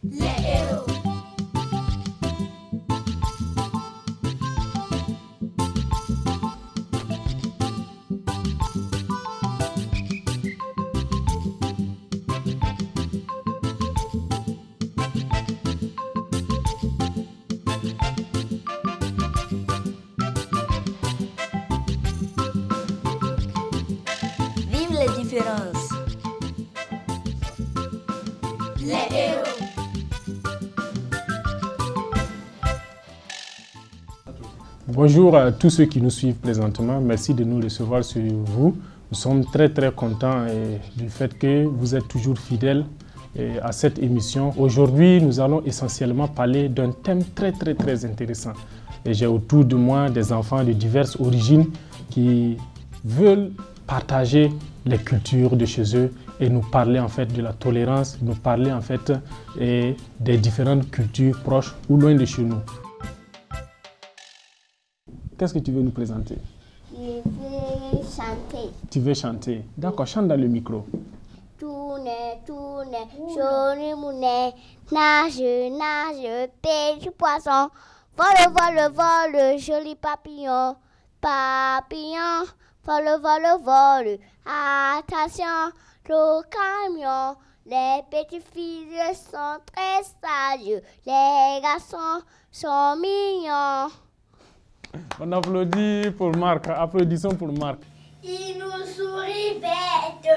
Les héros. Vive les différences. Les héros. Bonjour à tous ceux qui nous suivent présentement. Merci de nous recevoir sur vous. Nous sommes très contents du fait que vous êtes toujours fidèles à cette émission. Aujourd'hui, nous allons essentiellement parler d'un thème très intéressant. Et j'ai autour de moi des enfants de diverses origines qui veulent partager les cultures de chez eux et nous parler en fait de la tolérance, nous parler en fait des différentes cultures proches ou loin de chez nous. Qu'est-ce que tu veux nous présenter? Je vais chanter. Tu veux chanter? D'accord, chante dans le micro. Tourne, tourne, jaune mounet, nage, nage, pêche poisson, vole, vole, vole, joli papillon, papillon, vole, vole, vole, attention, le camion, les petites filles sont très sages, les garçons sont mignons. On applaudit pour Marc, applaudissons pour Marc. Il nous sourit bête,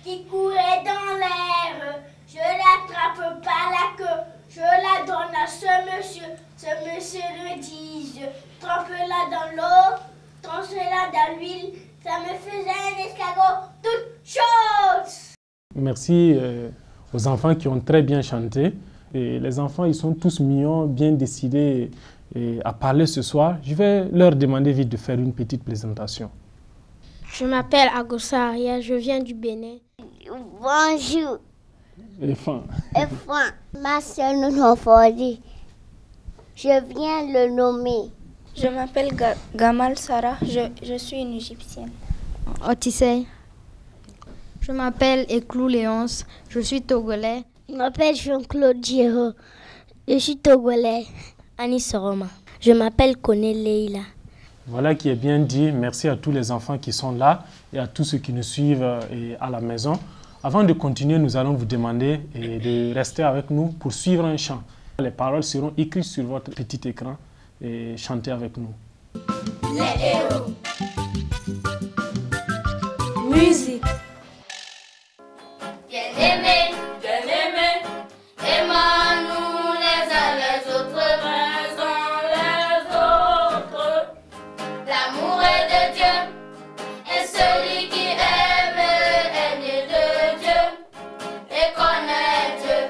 qui courait dans l'air. Je l'attrape par la queue, je la donne à ce monsieur le dit. Trempe-la dans l'eau, tranche-la dans l'huile, ça me faisait un escargot, toute chose. Merci aux enfants qui ont très bien chanté. Et les enfants, ils sont tous mignons, bien décidés à parler ce soir. Je vais leur demander vite de faire une petite présentation. Je m'appelle Agossa Aria, je viens du Bénin. Bonjour. Et fin. Ma soeur Nounofodi, je viens le nommer. Je m'appelle Gamal Sarah, je suis une Égyptienne. Otissé. Je m'appelle Eklou Léonce, je suis togolais. Je m'appelle Jean-Claude Giraud, je suis togolais. Annie Soroma. Je m'appelle Koné Leila. Voilà qui est bien dit. Merci à tous les enfants qui sont là et à tous ceux qui nous suivent à la maison. Avant de continuer, nous allons vous demander de rester avec nous pour suivre un chant. Les paroles seront écrites sur votre petit écran et chantez avec nous. Les héros. Musique. Bien-aimés, aimons-nous les uns les autres. L'amour est de Dieu, et celui qui aime est né de Dieu et connaît Dieu.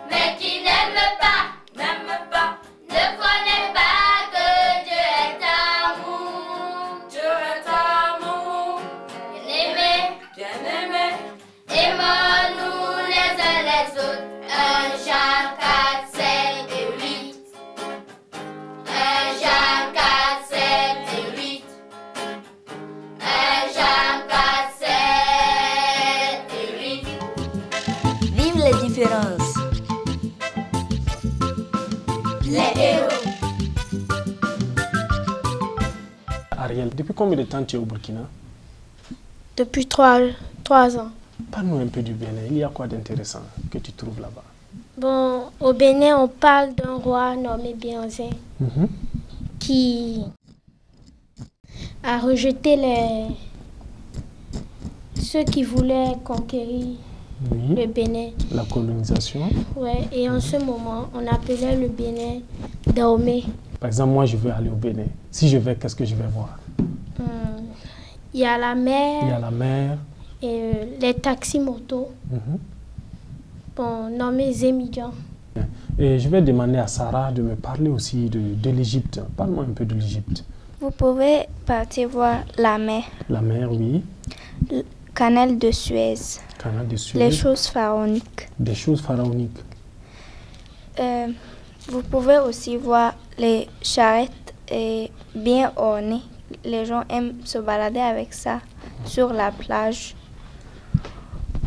Mais qui n'aime pas, ne connaît pas que Dieu est amour. Dieu est amour. Bien-aimés, aimons-nous les uns les autres. 1 Jean 4, 7 et 8. 1 Jean 4, 7 et 8. 1 Jean 4, 7 et 8. Vive les différences. Les héros. Ariel, depuis combien de temps tu es au Burkina? Depuis 3 ans. Parle-nous un peu du Bénin. Il y a quoi d'intéressant que tu trouves là-bas? Bon, au Bénin, on parle d'un roi nommé Béanzin qui a rejeté ceux qui voulaient conquérir Oui. le Bénin. La colonisation. Ouais, et en ce moment, on appelait le Bénin Dahomey. Par exemple, moi, je veux aller au Bénin. Si je vais, qu'est-ce que je vais voir? Il y a la mer. Il y a la mer. Et les taxis motos, bon, nommés Zémidjan. Et je vais demander à Sarah de me parler aussi de l'Égypte. Parle-moi un peu de l'Égypte. Vous pouvez partir voir la mer, La mer, oui. le canal de Suez, Canal de Suez. les choses pharaoniques. Des choses pharaoniques. Vous pouvez aussi voir les charrettes bien ornées. Les gens aiment se balader avec ça sur la plage.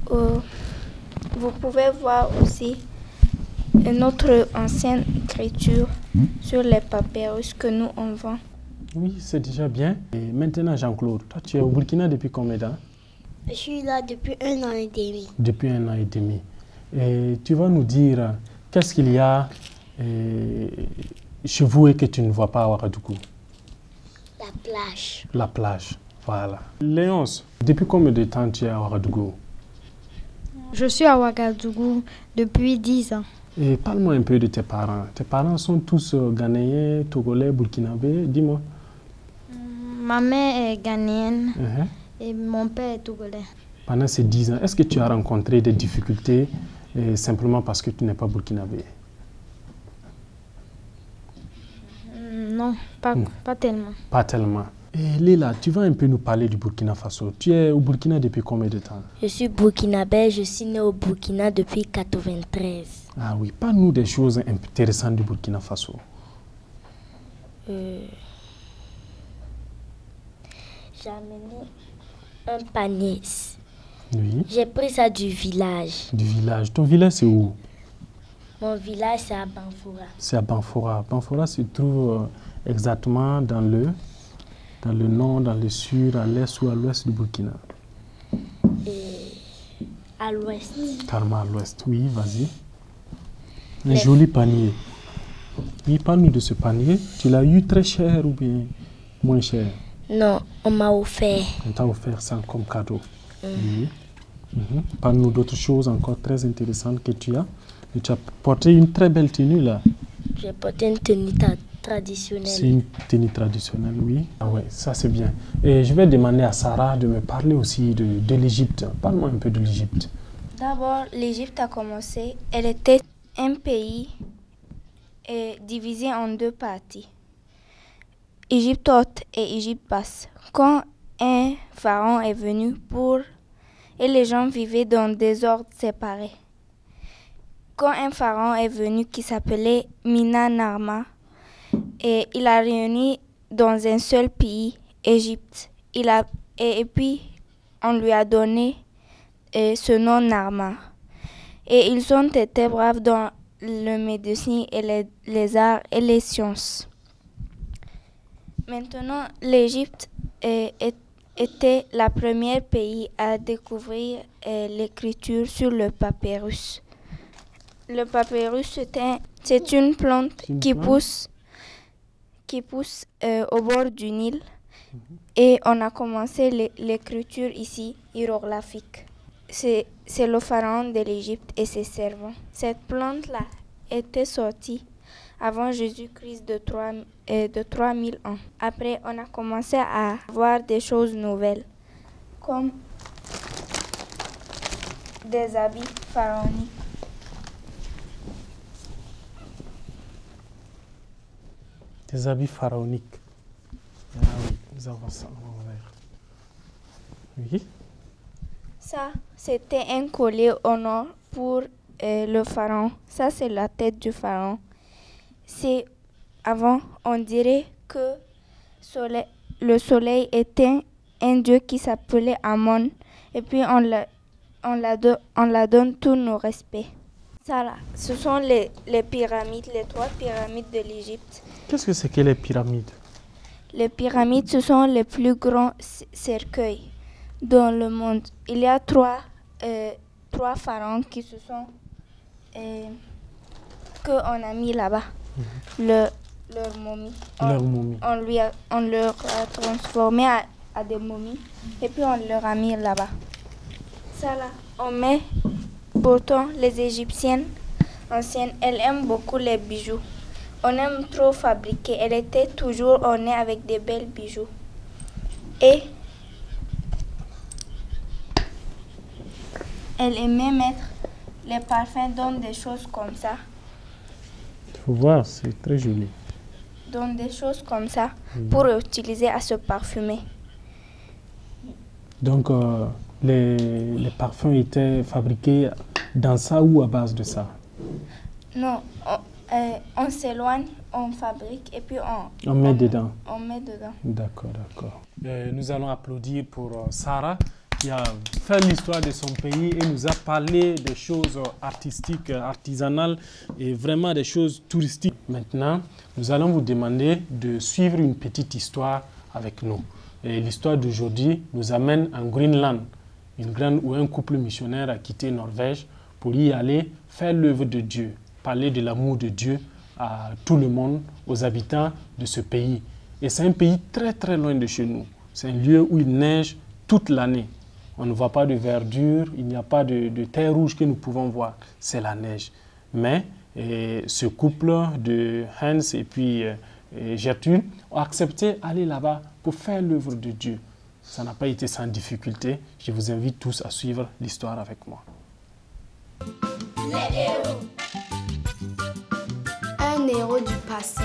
Vous pouvez voir aussi notre ancienne écriture sur les papyrus que nous on vend. Oui, c'est déjà bien. Et maintenant, Jean-Claude, toi, tu es au Burkina depuis combien de temps? Je suis là depuis 1 an et demi. Depuis 1 an et demi. Et tu vas nous dire qu'est-ce qu'il y a chez vous et que tu ne vois pas à Ouagadougou? La plage. La plage, voilà. Léonce, depuis combien de temps tu es à Ouagadougou? Je suis à Ouagadougou depuis 10 ans. Et parle-moi un peu de tes parents. Tes parents sont tous ghanéens, togolais, burkinabés, dis-moi. Ma mère est ghanéenne et mon père est togolais. Pendant ces 10 ans, est-ce que tu as rencontré des difficultés simplement parce que tu n'es pas burkinabé? Non, pas tellement. Pas tellement. Et Léla, tu vas un peu nous parler du Burkina Faso. Tu es au Burkina depuis combien de temps? Je suis burkinabé, je suis né au Burkina depuis 1993. Ah oui, parle-nous des choses intéressantes du Burkina Faso. J'ai amené un panier. Oui. J'ai pris ça du village. Du village. Ton village, c'est où? Mon village, c'est à Banfora. C'est à Banfora. Banfora se trouve exactement dans le nord, dans le sud, à l'est ou à l'ouest du Burkina. Et à l'ouest. Carrément à l'ouest. Oui, vas-y. Un joli panier. Oui, parle-nous de ce panier. Tu l'as eu très cher ou bien moins cher? Non, on m'a offert. On t'a offert ça comme cadeau. Oui. Parle-nous d'autres choses encore très intéressantes que tu as. Et tu as porté une très belle tenue là. J'ai porté une tenue traditionnelle. C'est une tenue traditionnelle, oui. Ah ouais, ça c'est bien. Et je vais demander à Sarah de me parler aussi de l'Égypte. Parle-moi un peu de l'Égypte. D'abord, l'Égypte a commencé. Elle était un pays divisé en 2 parties. Égypte haute et Égypte basse. Quand un pharaon est venu et les gens vivaient dans des ordres séparés. Quand un pharaon est venu qui s'appelait Mina-Narma, et il a réuni dans un seul pays, Égypte. Et puis, on lui a donné ce nom Narma. Et ils ont été braves dans le médecine et les arts et les sciences. Maintenant, l'Égypte était le premier pays à découvrir l'écriture sur le papyrus. Le papyrus, c'est une plante qui pousse au bord du Nil. Et on a commencé l'écriture ici, hiéroglyphique. C'est le pharaon de l'Égypte et ses servants. Cette plante-là était sortie avant Jésus-Christ de 3000 ans. Après, on a commencé à voir des choses nouvelles, comme des habits pharaoniques. Des habits pharaoniques. Ah oui, nous avons ça en l'envers. Oui. Ça, c'était un collier au nord pour le pharaon. Ça, c'est la tête du pharaon. Avant, on dirait que le soleil était un dieu qui s'appelait Amon. Et puis, on la donne tous nos respects. Ça, là, ce sont les pyramides, les 3 pyramides de l'Égypte. Qu'est-ce que c'est que les pyramides? Les pyramides, ce sont les plus grands cercueils dans le monde. Il y a 3 pharaons qui se sont qu'on a mis là-bas. Leur momie. On leur a transformé à des momies et puis on leur a mis là-bas. Ça là, on met. Pourtant, les Égyptiennes anciennes, elles aiment beaucoup les bijoux. On aime trop fabriquer. Elle était toujours ornée avec des belles bijoux. Et elle aimait mettre les parfums dans des choses comme ça. Il faut voir, c'est très joli. Dans des choses comme ça, pour utiliser à se parfumer. Donc, les parfums étaient fabriqués dans ça ou à base de ça? Non, on s'éloigne, on fabrique et puis on met dedans. On met dedans. D'accord, d'accord. Nous allons applaudir pour Sarah qui a fait l'histoire de son pays et nous a parlé des choses artistiques, artisanales et vraiment des choses touristiques. Maintenant, nous allons vous demander de suivre une petite histoire avec nous. Et l'histoire d'aujourd'hui nous amène en Groenland, où un couple missionnaire a quitté Norvège pour y aller faire l'œuvre de Dieu, parler de l'amour de Dieu à tout le monde, aux habitants de ce pays. Et c'est un pays très très loin de chez nous. C'est un lieu où il neige toute l'année. On ne voit pas de verdure, il n'y a pas de terre rouge que nous pouvons voir. C'est la neige. Mais ce couple de Hans et puis Gertrude ont accepté d'aller là-bas pour faire l'œuvre de Dieu. Ça n'a pas été sans difficulté. Je vous invite tous à suivre l'histoire avec moi. Les héros. Un héros du passé.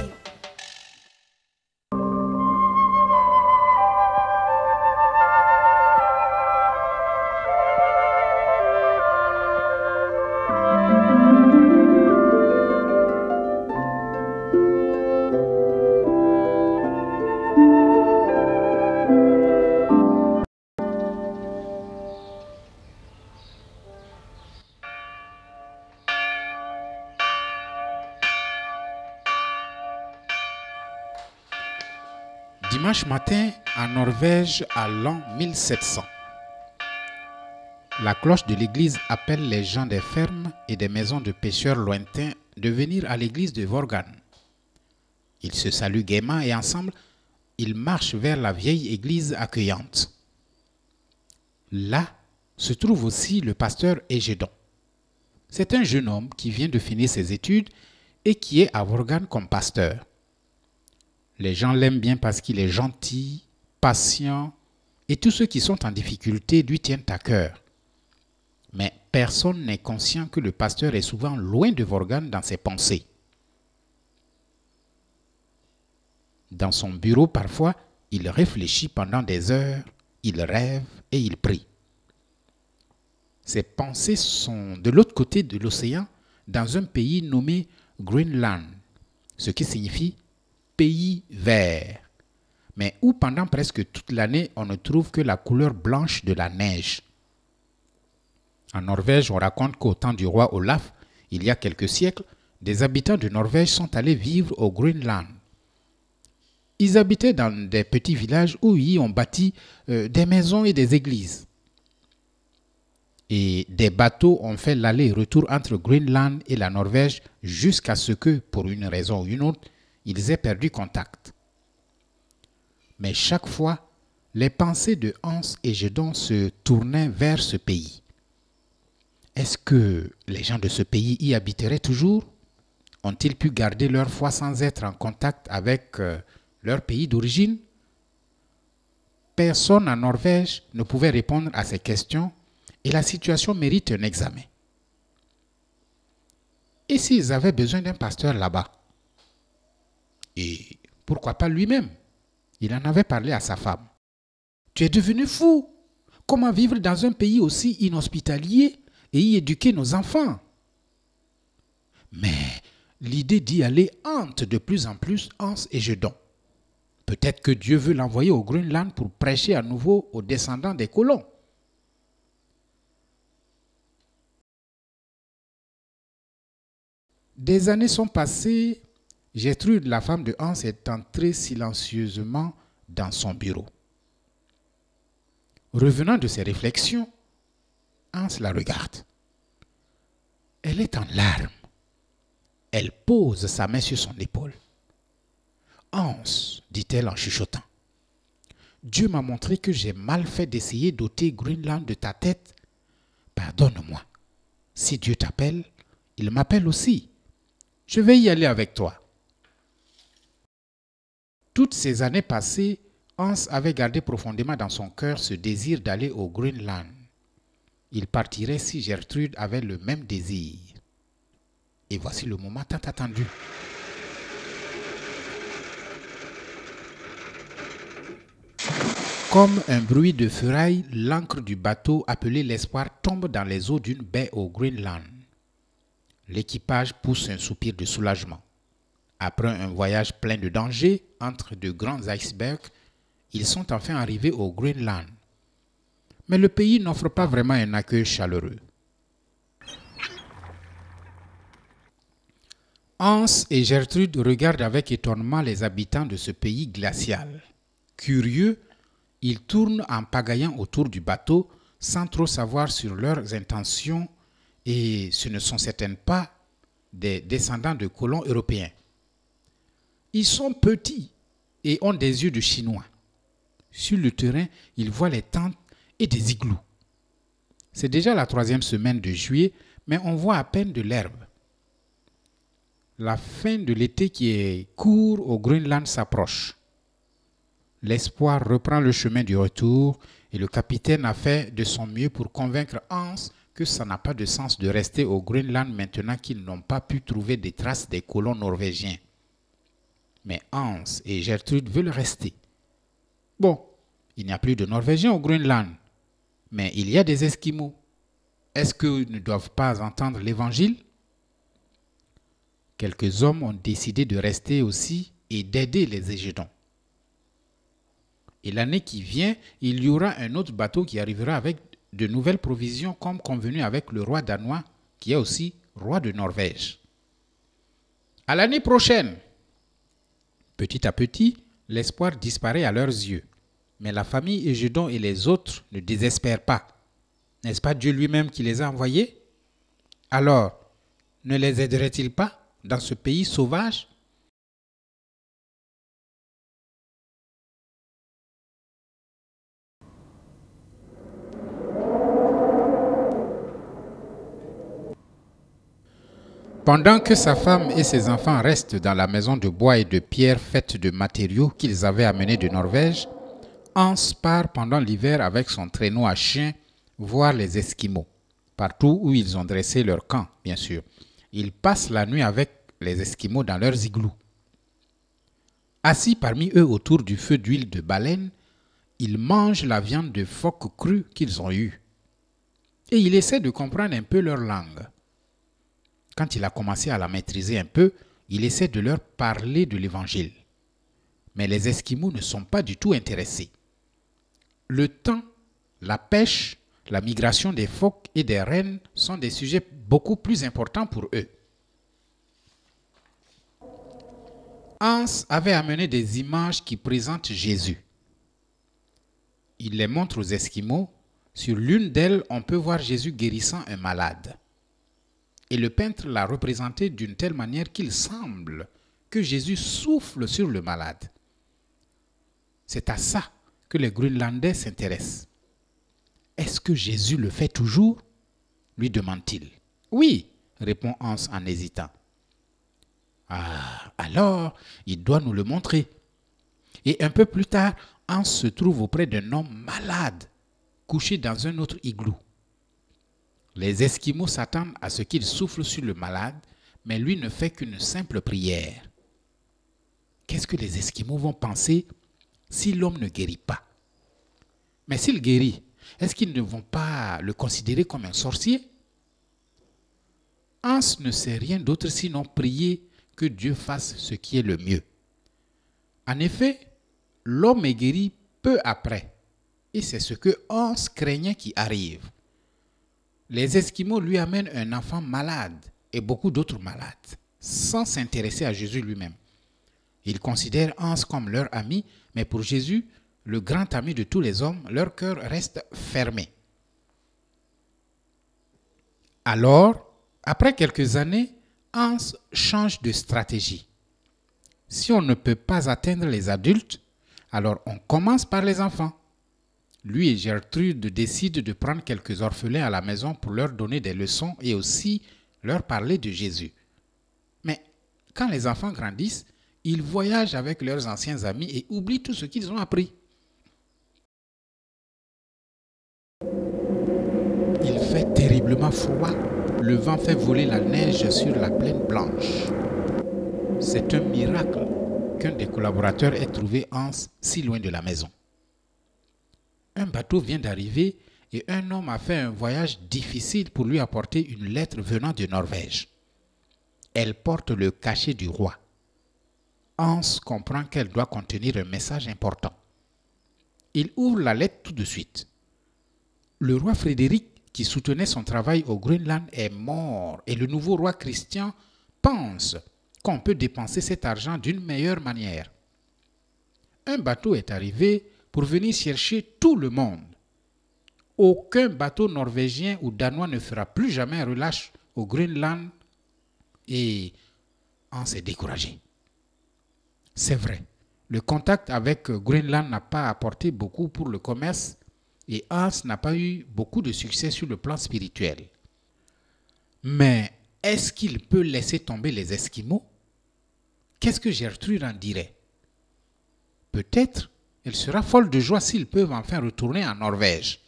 Dimanche matin, en Norvège, à l'an 1700, la cloche de l'église appelle les gens des fermes et des maisons de pêcheurs lointains de venir à l'église de Vorgan. Ils se saluent gaiement et ensemble, ils marchent vers la vieille église accueillante. Là se trouve aussi le pasteur Egedon. C'est un jeune homme qui vient de finir ses études et qui est à Vorgan comme pasteur. Les gens l'aiment bien parce qu'il est gentil, patient et tous ceux qui sont en difficulté lui tiennent à cœur. Mais personne n'est conscient que le pasteur est souvent loin de Vorgan dans ses pensées. Dans son bureau, parfois, il réfléchit pendant des heures, il rêve et il prie. Ses pensées sont de l'autre côté de l'océan, dans un pays nommé Groenland, ce qui signifie pays vert, mais où pendant presque toute l'année, on ne trouve que la couleur blanche de la neige. En Norvège, on raconte qu'au temps du roi Olaf, il y a quelques siècles, des habitants de Norvège sont allés vivre au Groenland. Ils habitaient dans des petits villages où ils ont bâti des maisons et des églises. Et des bateaux ont fait l'aller-retour entre Groenland et la Norvège jusqu'à ce que, pour une raison ou une autre, ils aient perdu contact. Mais chaque fois, les pensées de Hans et Egedon se tournaient vers ce pays. Est-ce que les gens de ce pays y habiteraient toujours? Ont-ils pu garder leur foi sans être en contact avec leur pays d'origine? Personne en Norvège ne pouvait répondre à ces questions et la situation mérite un examen. Et s'ils avaient besoin d'un pasteur là-bas? Et pourquoi pas lui-même? Il en avait parlé à sa femme. Tu es devenu fou. Comment vivre dans un pays aussi inhospitalier et y éduquer nos enfants? Mais l'idée d'y aller hante de plus en plus Hans et Egedon. Peut-être que Dieu veut l'envoyer au Groenland pour prêcher à nouveau aux descendants des colons. Des années sont passées. Gertrude, la femme de Hans, est entrée silencieusement dans son bureau. Revenant de ses réflexions, Hans la regarde. Elle est en larmes. Elle pose sa main sur son épaule. « Hans, dit-elle en chuchotant, Dieu m'a montré que j'ai mal fait d'essayer d'ôter Groenland de ta tête. Pardonne-moi. Si Dieu t'appelle, il m'appelle aussi. Je vais y aller avec toi. » Toutes ces années passées, Hans avait gardé profondément dans son cœur ce désir d'aller au Groenland. Il partirait si Gertrude avait le même désir. Et voici le moment tant attendu. Comme un bruit de ferraille, l'ancre du bateau appelé l'Espoir tombe dans les eaux d'une baie au Groenland. L'équipage pousse un soupir de soulagement. Après un voyage plein de dangers entre de grands icebergs, ils sont enfin arrivés au Groenland. mais le pays n'offre pas vraiment un accueil chaleureux. Hans et Gertrude regardent avec étonnement les habitants de ce pays glacial. Curieux, ils tournent en pagayant autour du bateau sans trop savoir sur leurs intentions et ce ne sont certainement pas des descendants de colons européens. Ils sont petits et ont des yeux de Chinois. Sur le terrain, ils voient les tentes et des igloos. C'est déjà la 3e semaine de juillet, mais on voit à peine de l'herbe. La fin de l'été qui est court au Groenland s'approche. L'espoir reprend le chemin du retour et le capitaine a fait de son mieux pour convaincre Hans que ça n'a pas de sens de rester au Groenland maintenant qu'ils n'ont pas pu trouver des traces des colons norvégiens. Mais Hans et Gertrude veulent rester. Bon, il n'y a plus de Norvégiens au Groenland, mais il y a des Esquimaux. Est-ce qu'ils ne doivent pas entendre l'évangile? Quelques hommes ont décidé de rester aussi et d'aider les Égyptiens. Et l'année qui vient, il y aura un autre bateau qui arrivera avec de nouvelles provisions comme convenu avec le roi danois qui est aussi roi de Norvège. À l'année prochaine! Petit à petit, l'espoir disparaît à leurs yeux. Mais la famille Égyptienne et les autres ne désespèrent pas. N'est-ce pas Dieu lui-même qui les a envoyés? Alors, ne les aiderait-il pas dans ce pays sauvage? Pendant que sa femme et ses enfants restent dans la maison de bois et de pierre faite de matériaux qu'ils avaient amenés de Norvège, Hans part pendant l'hiver avec son traîneau à chien voir les Esquimaux, partout où ils ont dressé leur camp, bien sûr. Il passe la nuit avec les Esquimaux dans leurs igloos. Assis parmi eux autour du feu d'huile de baleine, ils mangent la viande de phoque crue qu'ils ont eue. Et il essaie de comprendre un peu leur langue. Quand il a commencé à la maîtriser un peu, il essaie de leur parler de l'Évangile. Mais les Esquimaux ne sont pas du tout intéressés. Le temps, la pêche, la migration des phoques et des rennes sont des sujets beaucoup plus importants pour eux. Hans avait amené des images qui présentent Jésus. Il les montre aux Esquimaux. Sur l'une d'elles, on peut voir Jésus guérissant un malade. Et le peintre l'a représenté d'une telle manière qu'il semble que Jésus souffle sur le malade. C'est à ça que les Groenlandais s'intéressent. Est-ce que Jésus le fait toujours? Lui demande-t-il. Oui, répond Hans en hésitant. Ah, alors, il doit nous le montrer. Et un peu plus tard, Hans se trouve auprès d'un homme malade, couché dans un autre igloo. Les Esquimaux s'attendent à ce qu'il souffle sur le malade, mais lui ne fait qu'une simple prière. Qu'est-ce que les Esquimaux vont penser si l'homme ne guérit pas? Mais s'il guérit, est-ce qu'ils ne vont pas le considérer comme un sorcier? Hans ne sait rien d'autre sinon prier que Dieu fasse ce qui est le mieux. En effet, l'homme est guéri peu après, et c'est ce que Hans craignait qui arrive. Les Esquimaux lui amènent un enfant malade et beaucoup d'autres malades, sans s'intéresser à Jésus lui-même. Ils considèrent Hans comme leur ami, mais pour Jésus, le grand ami de tous les hommes, leur cœur reste fermé. Alors, après quelques années, Hans change de stratégie. Si on ne peut pas atteindre les adultes, alors on commence par les enfants. Lui et Gertrude décident de prendre quelques orphelins à la maison pour leur donner des leçons et aussi leur parler de Jésus. Mais quand les enfants grandissent, ils voyagent avec leurs anciens amis et oublient tout ce qu'ils ont appris. Il fait terriblement froid. Le vent fait voler la neige sur la plaine blanche. C'est un miracle qu'un des collaborateurs ait trouvé Hans si loin de la maison. Un bateau vient d'arriver et un homme a fait un voyage difficile pour lui apporter une lettre venant de Norvège. Elle porte le cachet du roi. Hans comprend qu'elle doit contenir un message important. Il ouvre la lettre tout de suite. le roi Frédéric, qui soutenait son travail au Groenland, est mort et le nouveau roi Christian pense qu'on peut dépenser cet argent d'une meilleure manière. Un bateau est arrivé pour venir chercher tout le monde. Aucun bateau norvégien ou danois ne fera plus jamais relâche au Groenland et on s'est découragé. C'est vrai, le contact avec Groenland n'a pas apporté beaucoup pour le commerce et Hans n'a pas eu beaucoup de succès sur le plan spirituel. Mais est-ce qu'il peut laisser tomber les Esquimaux? Qu'est-ce que Gertrude en dirait? Peut-être elle sera folle de joie s'ils peuvent enfin retourner en Norvège.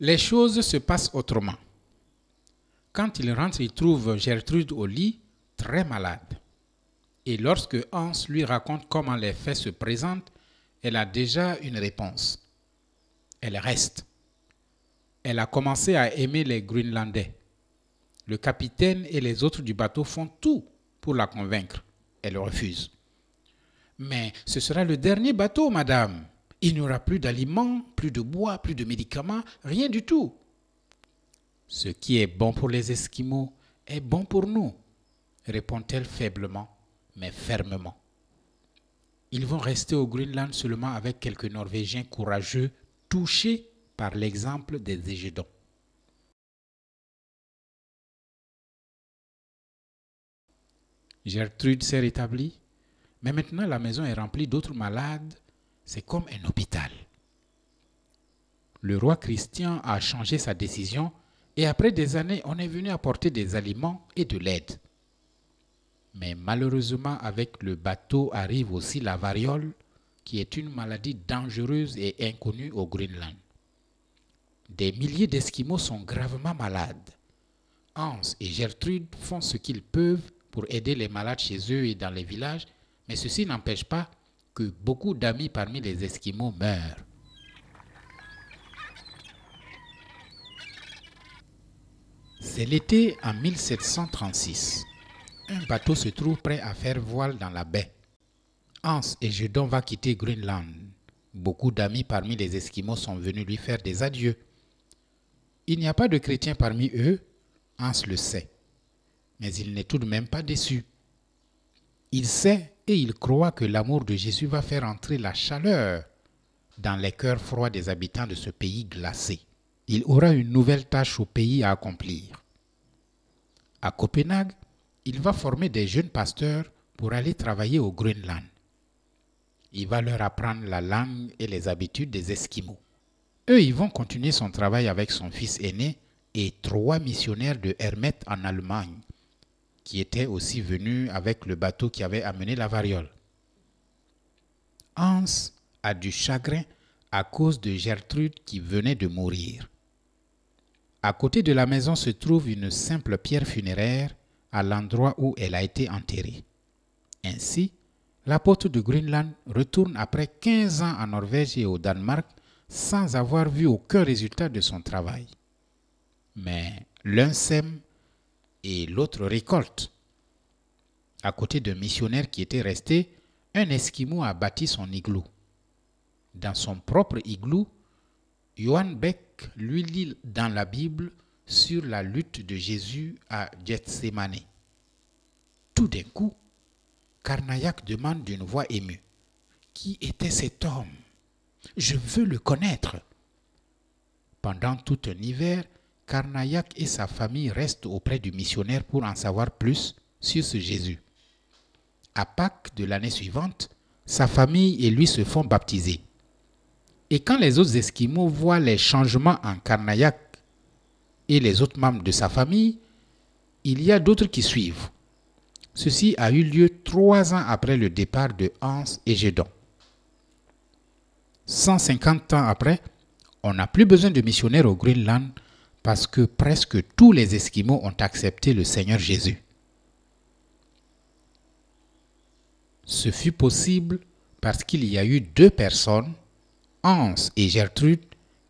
Les choses se passent autrement. Quand il rentre, il trouve Gertrude au lit, très malade. Et lorsque Hans lui raconte comment les faits se présentent, elle a déjà une réponse. Elle reste. Elle a commencé à aimer les Groenlandais. Le capitaine et les autres du bateau font tout pour la convaincre. Elle refuse. Mais ce sera le dernier bateau, madame. Il n'y aura plus d'aliments, plus de bois, plus de médicaments, rien du tout. Ce qui est bon pour les Esquimaux est bon pour nous, répond-elle faiblement, mais fermement. Ils vont rester au Groenland seulement avec quelques Norvégiens courageux, touchés par l'exemple des Égédons. Gertrude s'est rétablie, mais maintenant la maison est remplie d'autres malades. C'est comme un hôpital. Le roi Christian a changé sa décision et après des années, on est venu apporter des aliments et de l'aide. Mais malheureusement, avec le bateau arrive aussi la variole, qui est une maladie dangereuse et inconnue au Groenland. Des milliers d'Esquimaux sont gravement malades. Hans et Gertrude font ce qu'ils peuvent pour aider les malades chez eux et dans les villages, mais ceci n'empêche pas que beaucoup d'amis parmi les Esquimaux meurent. C'est l'été en 1736. Un bateau se trouve prêt à faire voile dans la baie. Hans Égédon va quitter Groenland. Beaucoup d'amis parmi les Esquimaux sont venus lui faire des adieux. Il n'y a pas de chrétiens parmi eux, Hans le sait. Mais il n'est tout de même pas déçu. Il sait et il croit que l'amour de Jésus va faire entrer la chaleur dans les cœurs froids des habitants de ce pays glacé. Il aura une nouvelle tâche au pays à accomplir. À Copenhague, il va former des jeunes pasteurs pour aller travailler au Groenland. Il va leur apprendre la langue et les habitudes des Esquimaux. Eux, ils vont continuer son travail avec son fils aîné et 3 missionnaires de Hermet en Allemagne, qui étaient aussi venus avec le bateau qui avait amené la variole. Hans a du chagrin à cause de Gertrude qui venait de mourir. À côté de la maison se trouve une simple pierre funéraire à l'endroit où elle a été enterrée. Ainsi, l'apôtre de Groenland retourne après 15 ans en Norvège et au Danemark sans avoir vu aucun résultat de son travail. Mais l'un sème et l'autre récolte. À côté d'un missionnaire qui était resté, un Esquimau a bâti son igloo. Dans son propre igloo, Johan Beck lui lit dans la Bible sur la lutte de Jésus à Gethsémane. Tout d'un coup, Carnayac demande d'une voix émue: « Qui était cet homme? Je veux le connaître. » Pendant tout un hiver, Carnayac et sa famille restent auprès du missionnaire pour en savoir plus sur ce Jésus. À Pâques de l'année suivante, sa famille et lui se font baptiser. Et quand les autres Esquimaux voient les changements en Carnayac et les autres membres de sa famille, il y a d'autres qui suivent. Ceci a eu lieu 3 ans après le départ de Hans Égédon. 150 ans après, on n'a plus besoin de missionnaires au Groenland parce que presque tous les Esquimaux ont accepté le Seigneur Jésus. Ce fut possible parce qu'il y a eu 2 personnes, Hans et Gertrude,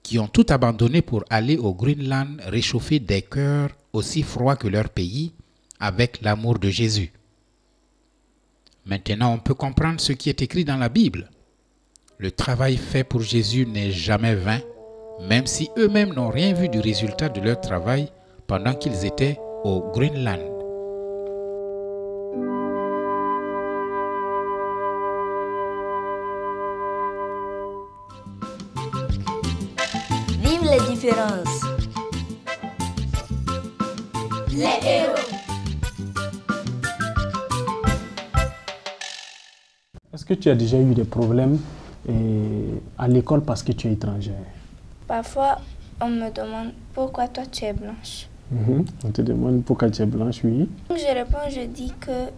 qui ont tout abandonné pour aller au Groenland réchauffer des cœurs aussi froids que leur pays avec l'amour de Jésus. Maintenant, on peut comprendre ce qui est écrit dans la Bible. Le travail fait pour Jésus n'est jamais vain, même si eux-mêmes n'ont rien vu du résultat de leur travail pendant qu'ils étaient au Groenland. Vive les différences. Les héros. Est-ce que tu as déjà eu des problèmes à l'école parce que tu es étrangère? Parfois, on me demande pourquoi toi tu es blanche. On te demande pourquoi tu es blanche, oui. Je réponds, je dis que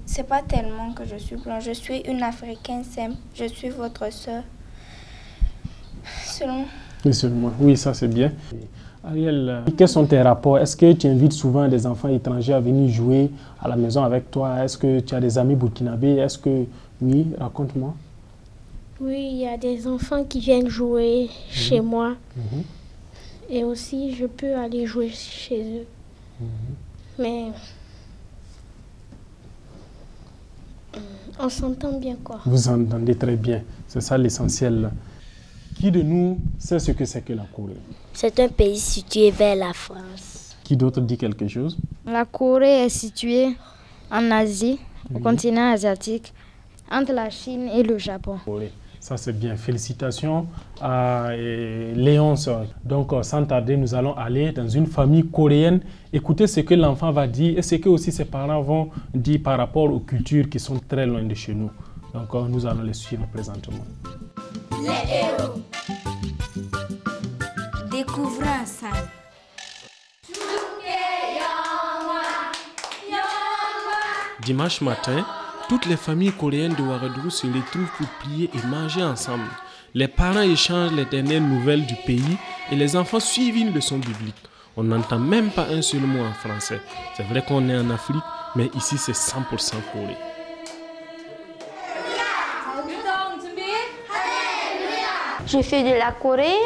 c'est pas tellement que je suis blanche. Je suis une Africaine simple. Je suis votre sœur. Seulement. Oui, seulement. Oui, ça c'est bien. Ariel, quels sont tes rapports? Est-ce que tu invites souvent des enfants étrangers à venir jouer à la maison avec toi? Est-ce que tu as des amis burkinabés? Est-ce que... Oui, raconte-moi. Oui, il y a des enfants qui viennent jouer chez moi. Et aussi, je peux aller jouer chez eux. Mais on s'entend bien, quoi. Vous entendez très bien. C'est ça l'essentiel. Qui de nous sait ce que c'est que la Corée? C'est un pays situé vers la France. Qui d'autre dit quelque chose? La Corée est située en Asie, au continent asiatique, entre la Chine et le Japon. Ça c'est bien. Félicitations à Léonce. Donc sans tarder, nous allons aller dans une famille coréenne, écouter ce que l'enfant va dire et ce que aussi ses parents vont dire par rapport aux cultures qui sont très loin de chez nous. Donc nous allons les suivre présentement. Les héros. Découvrons ensemble. Dimanche matin, toutes les familles coréennes de Ouagadougou se retrouvent pour prier et manger ensemble. Les parents échangent les dernières nouvelles du pays et les enfants suivent une leçon biblique. On n'entend même pas un seul mot en français. C'est vrai qu'on est en Afrique, mais ici c'est 100% Corée. Je suis de la Corée.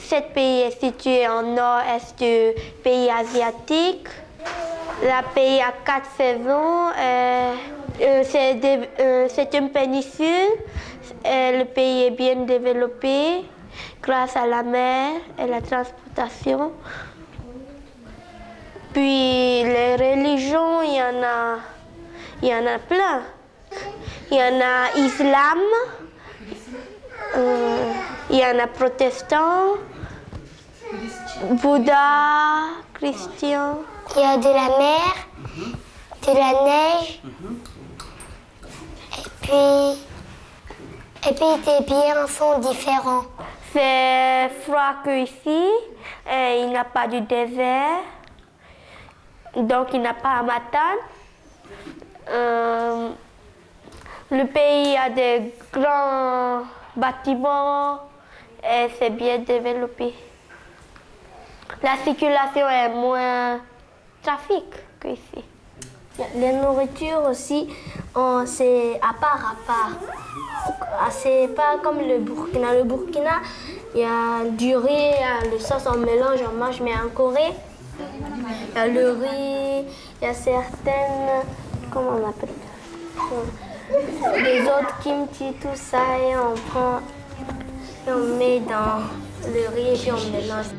Cet pays est situé en nord-est du pays asiatique. Le pays a 4 saisons. C'est une péninsule. Le pays est bien développé grâce à la mer et la transportation. Puis les religions, il y en a plein. Il y en a islam. Il y en a protestants, Bouddha, chrétien. Il y a de la mer, de la neige. Et puis tes biens sont différents. C'est froid qu'ici. Il n'y a pas de désert. Donc il n'y a pas un matin. Le pays a des grands bâtiments et c'est bien développé. La circulation est moins trafic qu'ici. Les nourritures aussi, c'est à part. C'est pas comme le Burkina. Le Burkina, il y a du riz, il y a le sauce, on mélange, on mange, mais en Corée, il y a le riz, il y a certaines, comment on appelle ça, les autres kimchi, tout ça, et on prend, et on met dans le riz et puis on mélange.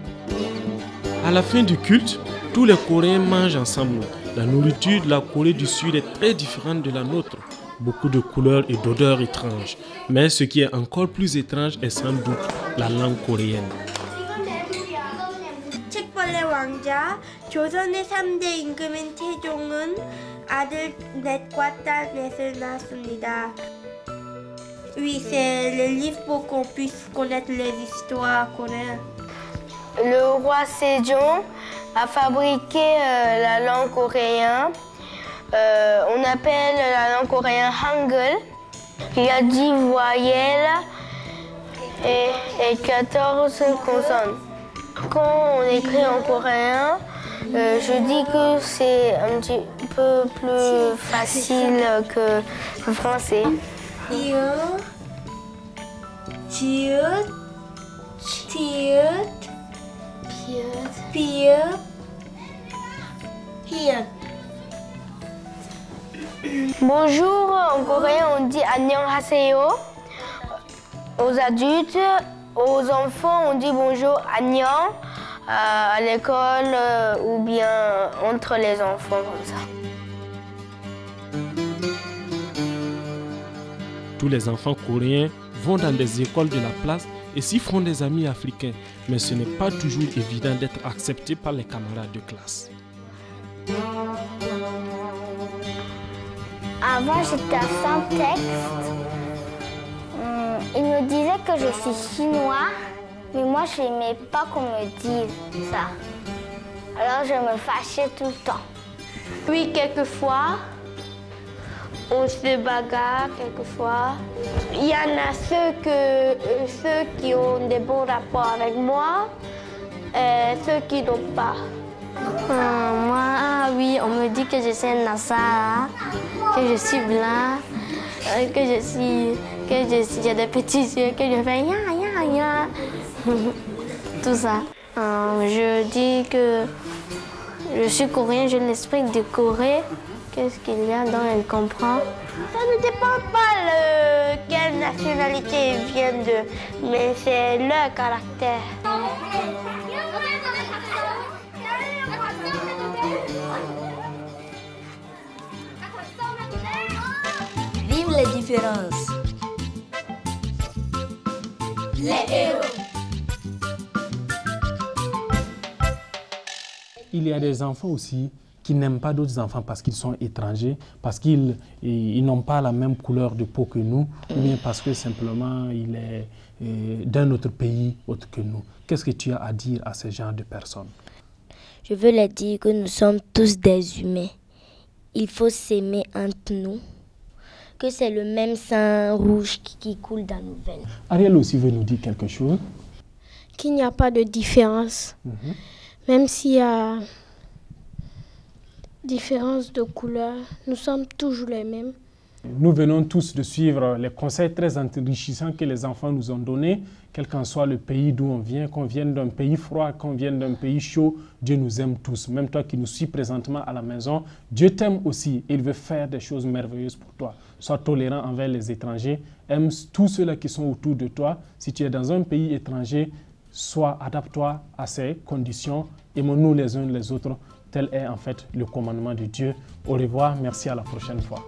À la fin du culte, tous les Coréens mangent ensemble. La nourriture de la Corée du Sud est très différente de la nôtre. Beaucoup de couleurs et d'odeurs étranges. Mais ce qui est encore plus étrange est sans doute la langue coréenne. 책벌레 왕자, 조선의 3대 임금인 태종은 아들 넷과 딸 넷을 낳았습니다. Oui, c'est le livre pour qu'on puisse connaître les histoires coréennes. Le roi Sejong a fabriqué la langue coréenne. On appelle la langue coréenne Hangul. Il y a 10 voyelles et 14 consonnes. Quand on écrit en coréen, je dis que c'est un petit peu plus facile que le français. Bonjour, en coréen on dit 안녕하세요. Aux adultes, aux enfants on dit bonjour 안녕. À l'école ou bien entre les enfants comme ça. Tous les enfants coréens vont dans des écoles de la place et s'y font des amis africains, mais ce n'est pas toujours évident d'être accepté par les camarades de classe. Avant, j'étais sans texte. Ils me disaient que je suis chinois, mais moi, je n'aimais pas qu'on me dise ça. Alors, je me fâchais tout le temps. Oui, quelquefois. On se bagarre quelquefois. Il y en a ceux qui ont des bons rapports avec moi et ceux qui n'ont pas. Moi, oui, on me dit que je suis un Nassara, que je suis blanc, que j'ai des petits yeux, que je fais ya ya ya, tout ça. Je dis que je suis coréen, je l'explique de Corée. Qu'est-ce qu'il y a dans elle comprend. Ça ne dépend pas de quelle nationalité ils viennent de, mais c'est leur caractère. Vive les différences. Les héros. Il y a des enfants aussi qui n'aiment pas d'autres enfants parce qu'ils sont étrangers, parce qu'ils n'ont pas la même couleur de peau que nous, ou bien parce que simplement il est d'un autre pays autre que nous. Qu'est-ce que tu as à dire à ce genre de personnes? Je veux leur dire que nous sommes tous des humains. Il faut s'aimer entre nous, que c'est le même sang rouge qui coule dans nos veines. Ariel aussi veut nous dire quelque chose. Qu'il n'y a pas de différence. Même s'il y a différence de couleur, nous sommes toujours les mêmes. Nous venons tous de suivre les conseils très enrichissants que les enfants nous ont donnés, quel qu'en soit le pays d'où on vient, qu'on vienne d'un pays froid, qu'on vienne d'un pays chaud, Dieu nous aime tous. Même toi qui nous suis présentement à la maison, Dieu t'aime aussi. Il veut faire des choses merveilleuses pour toi. Sois tolérant envers les étrangers, aime tous ceux-là qui sont autour de toi. Si tu es dans un pays étranger, adapte-toi à ces conditions, aimons-nous les uns les autres. Tel est en fait le commandement de Dieu. Au revoir, merci à la prochaine fois.